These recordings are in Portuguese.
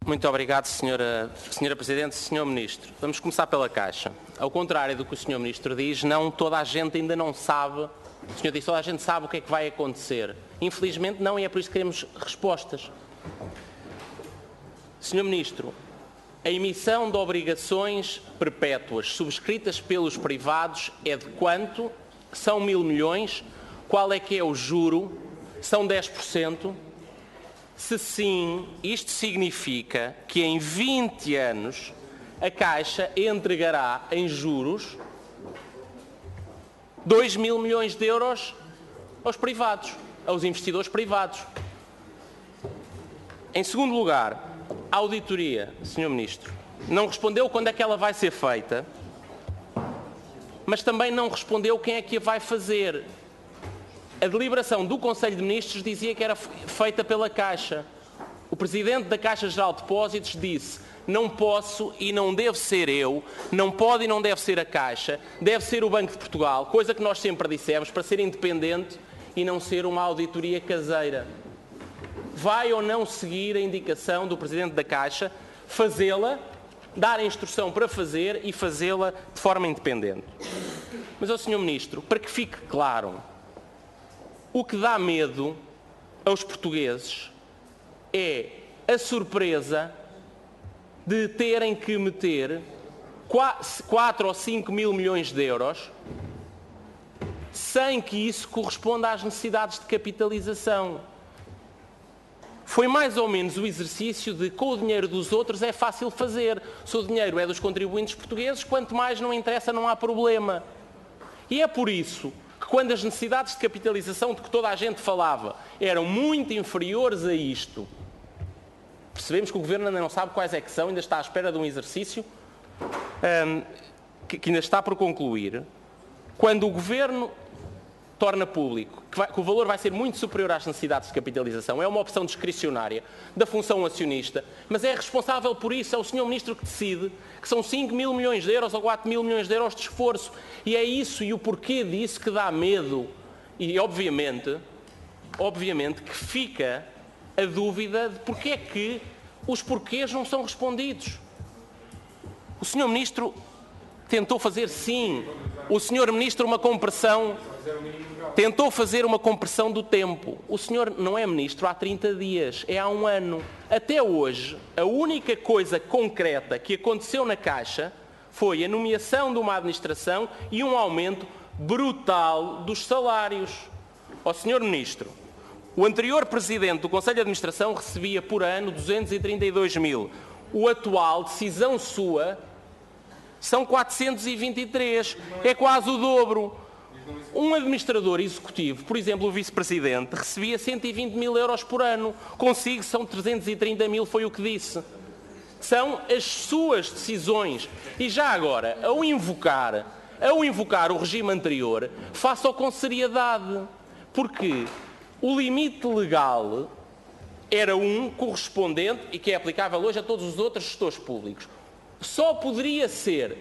Muito obrigado, Senhora Presidente. Senhor Ministro, vamos começar pela Caixa. Ao contrário do que o Senhor Ministro diz, não toda a gente ainda não sabe. O Senhor diz, toda a gente sabe o que é que vai acontecer. Infelizmente não, e é por isso que queremos respostas. Senhor Ministro, a emissão de obrigações perpétuas subscritas pelos privados é de quanto? São 1.000 milhões? Qual é que é o juro? São 10%? Se sim, isto significa que em 20 anos a Caixa entregará em juros 2.000 milhões de euros aos privados, aos investidores privados. Em segundo lugar, a auditoria, Sr. Ministro, não respondeu quando é que ela vai ser feita, mas também não respondeu quem é que a vai fazer. A deliberação do Conselho de Ministros dizia que era feita pela Caixa. O Presidente da Caixa Geral de Depósitos disse: não posso e não devo ser eu, não pode e não deve ser a Caixa, deve ser o Banco de Portugal, coisa que nós sempre dissemos, para ser independente e não ser uma auditoria caseira. Vai ou não seguir a indicação do Presidente da Caixa, fazê-la, dar a instrução para fazer e fazê-la de forma independente? Mas, ó Sr. Ministro, para que fique claro, o que dá medo aos portugueses é a surpresa de terem que meter 4 ou 5 mil milhões de euros sem que isso corresponda às necessidades de capitalização. Foi mais ou menos o exercício de, com o dinheiro dos outros é fácil fazer. Se o dinheiro é dos contribuintes portugueses, quanto mais não interessa, não há problema. E é por isso que, quando as necessidades de capitalização de que toda a gente falava eram muito inferiores a isto, percebemos que o Governo ainda não sabe quais é que são, ainda está à espera de um exercício que ainda está por concluir. Quando o Governo torna público que o valor vai ser muito superior às necessidades de capitalização, é uma opção discricionária da função acionista, mas é responsável por isso, é o Sr. Ministro que decide que são 5 mil milhões de euros ou 4 mil milhões de euros de esforço. E é isso e o porquê disso que dá medo. E, obviamente que fica a dúvida de porque é que os porquês não são respondidos. O Sr. Ministro tentou fazer, sim, o Sr. Ministro uma compressão, tentou fazer uma compressão do tempo. O senhor não é Ministro há 30 dias, é há um ano. Até hoje, a única coisa concreta que aconteceu na Caixa foi a nomeação de uma administração e um aumento brutal dos salários. Ó Sr. Ministro, o anterior Presidente do Conselho de Administração recebia por ano 232 mil. O atual, decisão sua, são 423. É quase o dobro. Um administrador executivo, por exemplo, o Vice-Presidente, recebia 120 mil euros por ano. Consigo são 330 mil, foi o que disse. São as suas decisões. E já agora, ao invocar o regime anterior, faça-o com seriedade. Porque o limite legal era um correspondente e que é aplicável hoje a todos os outros gestores públicos. Só poderia ser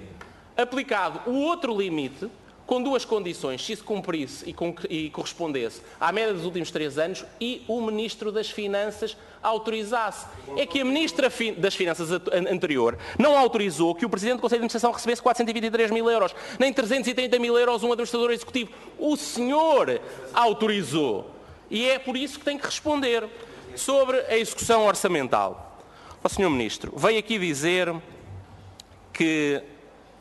aplicado o outro limite com duas condições: se isso cumprisse e correspondesse à média dos últimos 3 anos e o Ministro das Finanças autorizasse. É que a Ministra das Finanças anterior não autorizou que o Presidente do Conselho de Administração recebesse 423 mil euros, nem 330 mil euros um administrador executivo. O senhor autorizou. E é por isso que tem que responder sobre a execução orçamental. O Sr. Ministro veio aqui dizer que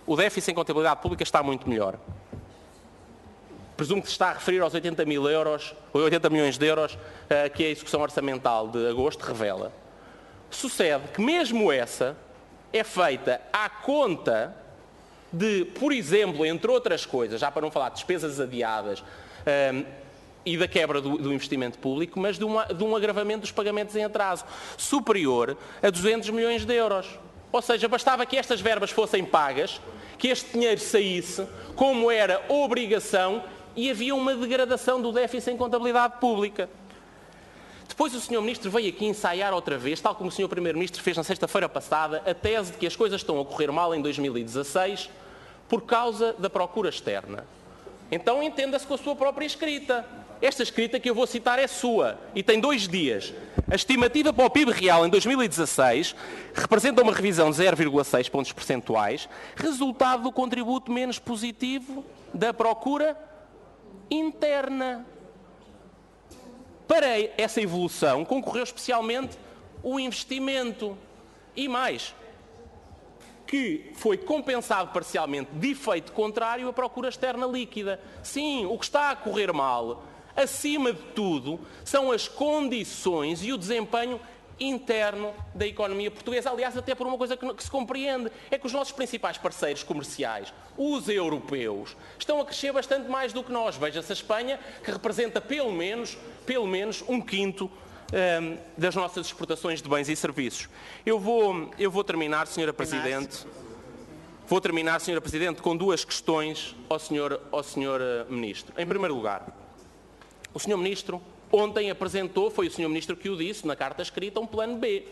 o déficit em contabilidade pública está muito melhor. Presumo que se está a referir aos 80 milhões de euros que a execução orçamental de agosto revela. Sucede que mesmo essa é feita à conta de, por exemplo, entre outras coisas, já para não falar de despesas adiadas e da quebra do investimento público, mas de um agravamento dos pagamentos em atraso superior a 200 milhões de euros. Ou seja, bastava que estas verbas fossem pagas, que este dinheiro saísse, como era obrigação, e havia uma degradação do déficit em contabilidade pública. Depois o Sr. Ministro veio aqui ensaiar outra vez, tal como o Sr. Primeiro-Ministro fez na sexta-feira passada, a tese de que as coisas estão a correr mal em 2016 por causa da procura externa. Então entenda-se com a sua própria escrita. esta escrita que eu vou citar é sua e tem 2 dias. A estimativa para o PIB real em 2016 representa uma revisão de 0,6 pontos percentuais, resultado do contributo menos positivo da procura interna. Para essa evolução concorreu especialmente o investimento e mais, que foi compensado parcialmente de efeito contrário à procura externa líquida. Sim, o que está a correr mal, acima de tudo, são as condições e o desempenho interno da economia portuguesa. Aliás, até por uma coisa que se compreende, é que os nossos principais parceiros comerciais, os europeus, estão a crescer bastante mais do que nós. Veja-se a Espanha, que representa pelo menos 1/5 das nossas exportações de bens e serviços. Eu vou terminar, Sra. Presidente. Vou terminar, Sra. Presidente, com 2 questões ao Sr. Ministro. Em primeiro lugar, o Sr. Ministro ontem apresentou, foi o Sr. Ministro que o disse, na carta escrita, um plano B.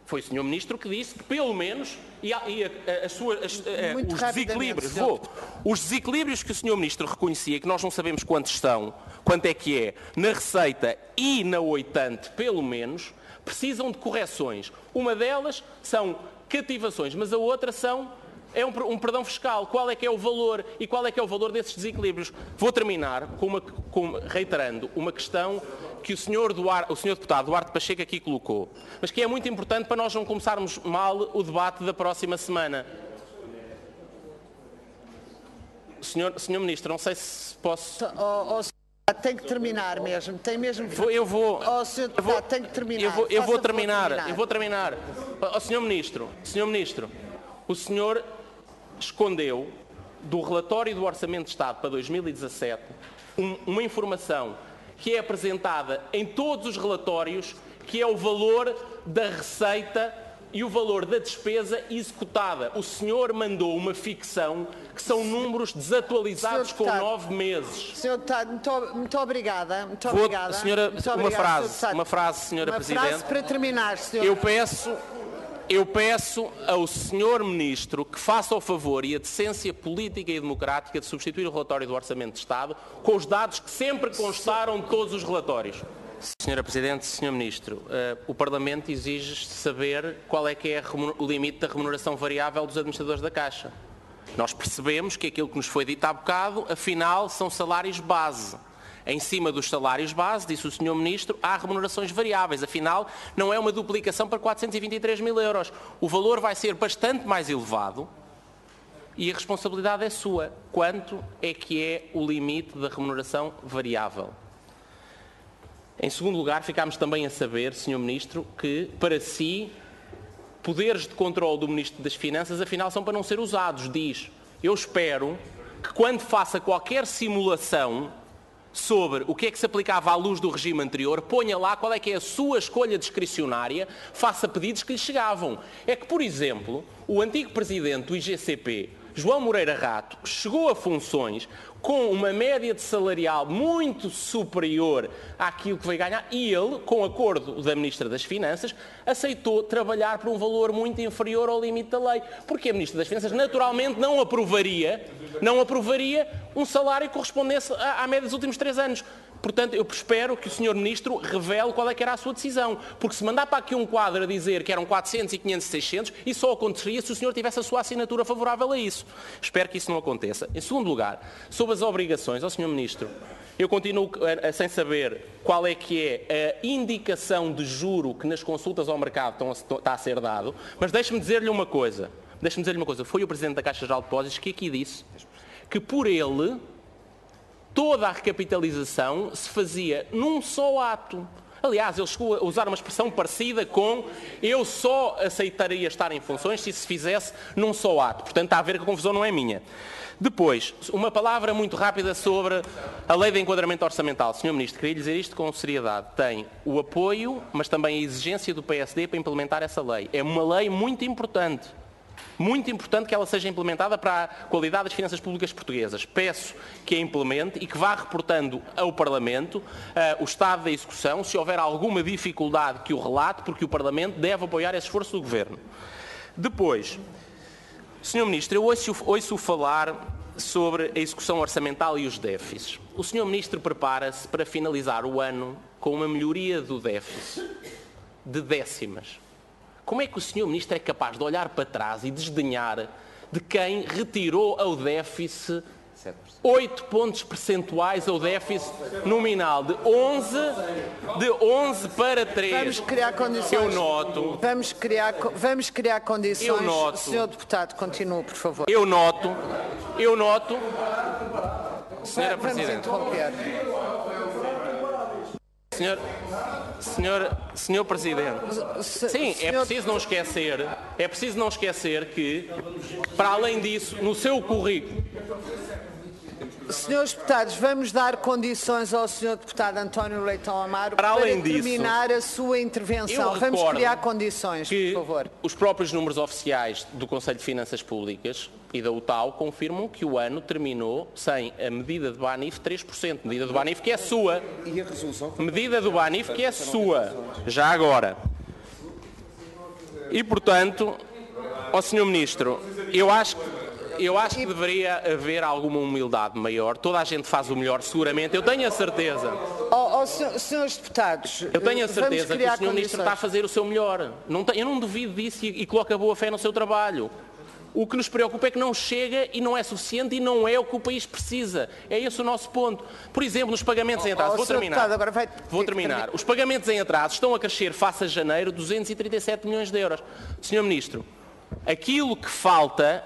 Foi o Sr. Ministro que disse que, pelo menos, os desequilíbrios, os desequilíbrios que o Sr. Ministro reconhecia, que nós não sabemos quantos são, quanto é que é, na receita e na oitante, pelo menos, precisam de correções. Uma delas são cativações, mas a outra é um perdão fiscal. Qual é que é o valor e qual é que é o valor desses desequilíbrios? Vou terminar reiterando uma questão que o Sr. Deputado Duarte Pacheco aqui colocou, mas que é muito importante para nós não começarmos mal o debate da próxima semana. Senhor Ministro, não sei se posso... Tem que terminar mesmo, tem mesmo... Eu vou... Sr. Deputado, tem que terminar. Eu vou terminar. Senhor Ministro, o senhor escondeu do relatório do Orçamento de Estado para 2017 uma informação que é apresentada em todos os relatórios, que é o valor da receita e o valor da despesa executada. O senhor mandou uma ficção que são números desatualizados com 9 meses. Senhor Deputado, muito obrigada. Uma frase, Senhora Presidente. Uma frase para terminar, Senhor. Eu peço ao Sr. Ministro que faça o favor e a decência política e democrática de substituir o relatório do Orçamento de Estado com os dados que sempre constaram de todos os relatórios. Sra. Presidente, Sr. Ministro, o Parlamento exige saber qual é que é o limite da remuneração variável dos administradores da Caixa. Nós percebemos que aquilo que nos foi dito há bocado, afinal, são salários base. Em cima dos salários base, disse o Sr. Ministro, há remunerações variáveis. Afinal, não é uma duplicação para 423 mil euros. O valor vai ser bastante mais elevado e a responsabilidade é sua. Quanto é que é o limite da remuneração variável? Em segundo lugar, ficámos também a saber, Sr. Ministro, que, para si, poderes de controle do Ministro das Finanças, afinal, são para não ser usados. Diz, eu espero que, quando faça qualquer simulação sobre o que é que se aplicava à luz do regime anterior, ponha lá qual é que é a sua escolha discricionária, faça pedidos que lhe chegavam. É que, por exemplo, o antigo presidente do IGCP, João Moreira Rato, chegou a funções com uma média de salarial muito superior àquilo que veio ganhar e ele, com acordo da Ministra das Finanças, aceitou trabalhar por um valor muito inferior ao limite da lei, porque a Ministra das Finanças naturalmente não aprovaria um salário que correspondesse à média dos últimos 3 anos. Portanto, eu espero que o Sr. Ministro revele qual é que era a sua decisão, porque se mandar para aqui um quadro a dizer que eram 400 e 500 e 600, isso só aconteceria se o senhor tivesse a sua assinatura favorável a isso. Espero que isso não aconteça. Em segundo lugar, sobre as obrigações, ao Sr. Ministro, eu continuo sem saber qual é que é a indicação de juro que nas consultas ao mercado está a ser dado, mas deixe-me dizer-lhe uma coisa. Foi o Presidente da Caixa Geral de Depósitos que aqui disse que por ele toda a recapitalização se fazia num só ato. Aliás, ele chegou a usar uma expressão parecida com eu só aceitaria estar em funções se se fizesse num só ato. Portanto, está a ver que a confusão não é minha. Depois, uma palavra muito rápida sobre a lei de enquadramento orçamental. Sr. Ministro, queria dizer isto com seriedade. Tem o apoio, mas também a exigência do PSD para implementar essa lei. É uma lei muito importante. Muito importante que ela seja implementada para a qualidade das finanças públicas portuguesas. Peço que a implemente e que vá reportando ao Parlamento o estado da execução, se houver alguma dificuldade que o relate, porque o Parlamento deve apoiar esse esforço do Governo. Depois, Sr. Ministro, eu ouço falar sobre a execução orçamental e os déficits. O Sr. Ministro prepara-se para finalizar o ano com uma melhoria do déficit de décimas. Como é que o Sr. Ministro é capaz de olhar para trás e desdenhar de quem retirou ao déficit 8 pontos percentuais ao déficit nominal, de 11 para 3. Vamos criar condições. Eu noto. Vamos criar condições. Eu noto. Senhor Deputado, continue, por favor. Eu noto. Senhora Vamos Presidente. interromper. Senhor Presidente. Sim, é preciso não esquecer que, para além disso, no seu currículo... Senhores deputados, vamos dar condições ao Sr. Deputado António Leitão Amaro para terminar a sua intervenção. Vamos criar condições, por favor. Os próprios números oficiais do Conselho de Finanças Públicas e da UTAU confirmam que o ano terminou sem a medida do BANIF 3%. Medida do BANIF que é sua. E a resolução? Medida do BANIF que é sua. Já agora. E, portanto, ó Sr. Ministro, eu acho que deveria haver alguma humildade maior. Toda a gente faz o melhor, seguramente. Eu tenho a certeza. Senhores deputados, Eu tenho a certeza que o Sr. Ministro está a condições. fazer o seu melhor. Eu não duvido disso e coloco a boa fé no seu trabalho. O que nos preocupa é que não chega e não é suficiente e não é o que o país precisa. É esse o nosso ponto. Por exemplo, nos pagamentos em atraso. Vou terminar. Os pagamentos em atraso estão a crescer face a janeiro 237 milhões de euros. Sr. Ministro, aquilo que falta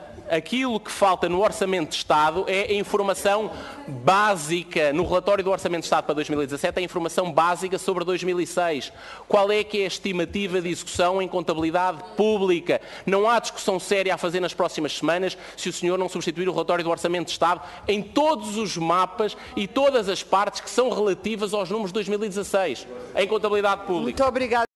no Orçamento de Estado é a informação básica, no relatório do Orçamento de Estado para 2017, a informação básica sobre 2006. Qual é que é a estimativa de execução em contabilidade pública? Não há discussão séria a fazer nas próximas semanas se o senhor não substituir o relatório do Orçamento de Estado em todos os mapas e todas as partes que são relativas aos números de 2016, em contabilidade pública. Muito obrigado.